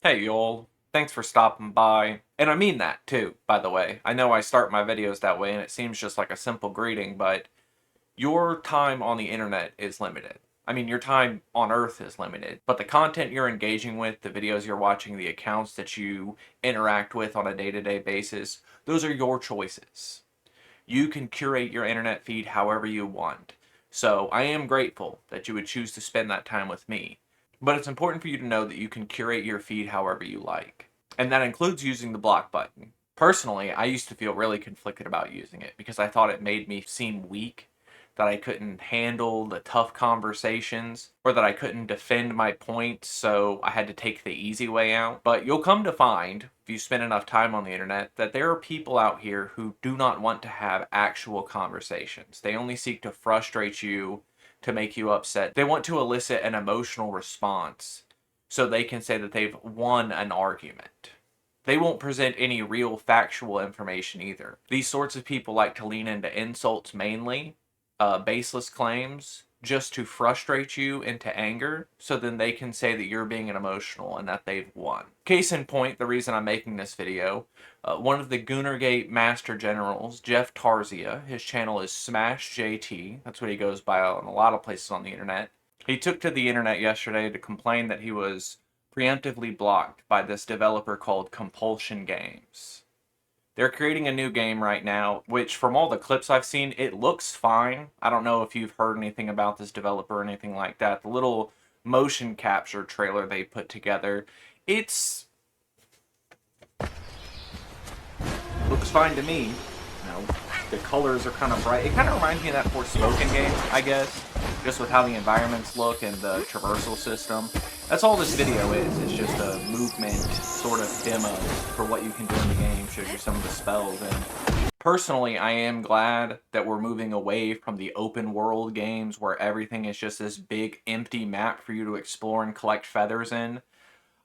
Hey y'all, thanks for stopping by. And I mean that too, by the way. I know I start my videos that way and it seems just like a simple greeting, but your time on the internet is limited. I mean, your time on Earth is limited, but the content you're engaging with, the videos you're watching, the accounts that you interact with on a day-to-day basis, those are your choices. You can curate your internet feed however you want. So I am grateful that you would choose to spend that time with me. But it's important for you to know that you can curate your feed however you like. And that includes using the block button. Personally, I used to feel really conflicted about using it because I thought it made me seem weak, that I couldn't handle the tough conversations, or that I couldn't defend my point, so I had to take the easy way out. But you'll come to find, if you spend enough time on the internet, that there are people out here who do not want to have actual conversations. They only seek to frustrate you, to make you upset. They want to elicit an emotional response so they can say that they've won an argument. They won't present any real factual information either. These sorts of people like to lean into insults mainly, baseless claims, just to frustrate you into anger, so then they can say that you're being emotional and that they've won. Case in point, the reason I'm making this video, one of the Goonergate Master Generals, Jeff Tarzia, his channel is SmashJT, that's what he goes by on a lot of places on the internet. He took to the internet yesterday to complain that he was preemptively blocked by this developer called Compulsion Games. They're creating a new game right now, which from all the clips I've seen, it looks fine. I don't know if you've heard anything about this developer or anything like that. The little motion capture trailer they put together, it's looks fine to me. The colors are kind of bright. It kind of reminds me of that Forspoken game, I guess, just with how the environments look and the traversal system. That's all this video is. It's just a movement sort of demo for what you can do in the game. Shows you some of the spells. And personally, I am glad that we're moving away from the open world games where everything is just this big empty map for you to explore and collect feathers in.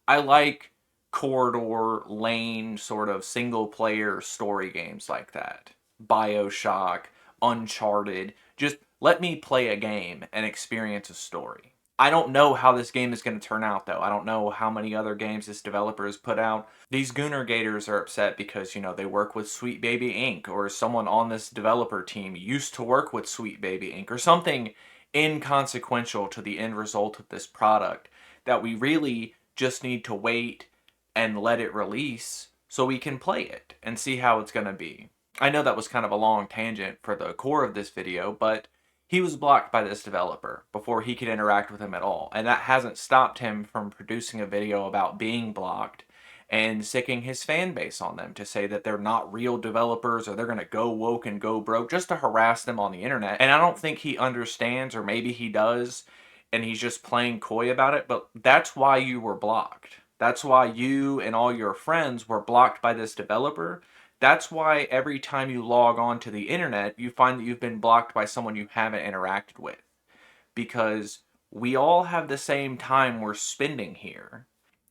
I like corridor, lane, sort of single player story games like that. BioShock, Uncharted. Just let me play a game and experience a story. I don't know how this game is going to turn out, though. I don't know how many other games this developer has put out. These Gooner Gators are upset because, they work with Sweet Baby Inc., or someone on this developer team used to work with Sweet Baby Inc., or something inconsequential to the end result of this product that we really just need to wait and let it release so we can play it and see how it's going to be. I know that was kind of a long tangent for the core of this video, but he was blocked by this developer before he could interact with him at all, and that hasn't stopped him from producing a video about being blocked and sicking his fan base on them to say that they're not real developers or they're going to go woke and go broke just to harass them on the internet. And I don't think he understands, or maybe he does, and he's just playing coy about it, but that's why you were blocked. That's why you and all your friends were blocked by this developer. That's why every time you log on to the internet, you find that you've been blocked by someone you haven't interacted with. Because we all have the same time we're spending here.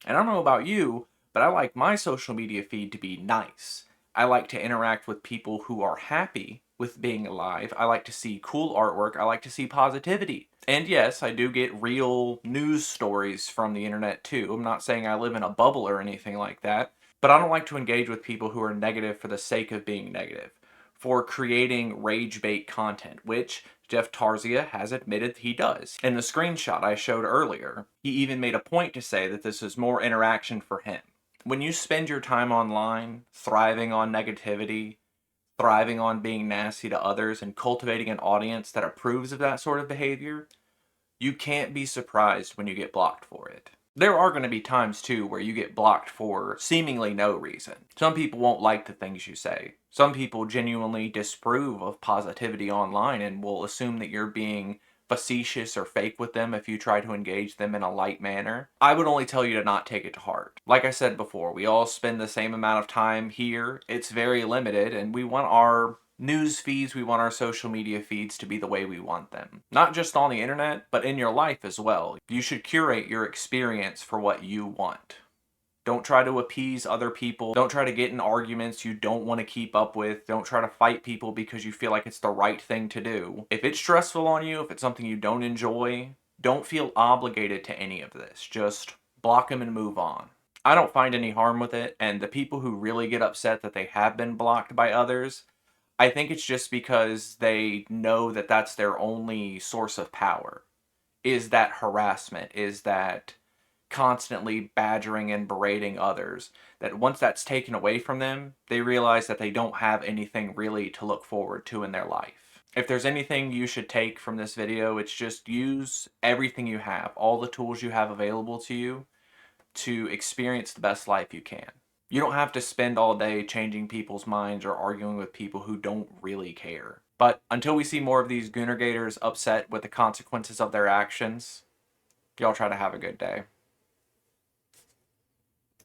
And I don't know about you, but I like my social media feed to be nice. I like to interact with people who are happy with being alive. I like to see cool artwork. I like to see positivity. And yes, I do get real news stories from the internet too. I'm not saying I live in a bubble or anything like that, but I don't like to engage with people who are negative for the sake of being negative, for creating rage bait content, which Jeff Tarzia has admitted he does. In the screenshot I showed earlier, he even made a point to say that this is more interaction for him. When you spend your time online, thriving on negativity, thriving on being nasty to others, and cultivating an audience that approves of that sort of behavior, you can't be surprised when you get blocked for it. There are going to be times, too, where you get blocked for seemingly no reason. Some people won't like the things you say. Some people genuinely disapprove of positivity online and will assume that you're being facetious or fake with them if you try to engage them in a light manner. I would only tell you to not take it to heart. Like I said before, we all spend the same amount of time here. It's very limited, and we want our news feeds, we want our social media feeds to be the way we want them. Not just on the internet, but in your life as well. You should curate your experience for what you want. Don't try to appease other people. Don't try to get in arguments you don't want to keep up with. Don't try to fight people because you feel like it's the right thing to do. If it's stressful on you, if it's something you don't enjoy, don't feel obligated to any of this. Just block them and move on. I don't find any harm with it, and the people who really get upset that they have been blocked by others, I think it's just because they know that that's their only source of power. Is that harassment, is that constantly badgering and berating others. That once that's taken away from them, they realize that they don't have anything really to look forward to in their life. If there's anything you should take from this video, it's just use everything you have, all the tools you have available to you to experience the best life you can. You don't have to spend all day changing people's minds or arguing with people who don't really care. But until we see more of these Gooner Gators upset with the consequences of their actions, y'all try to have a good day.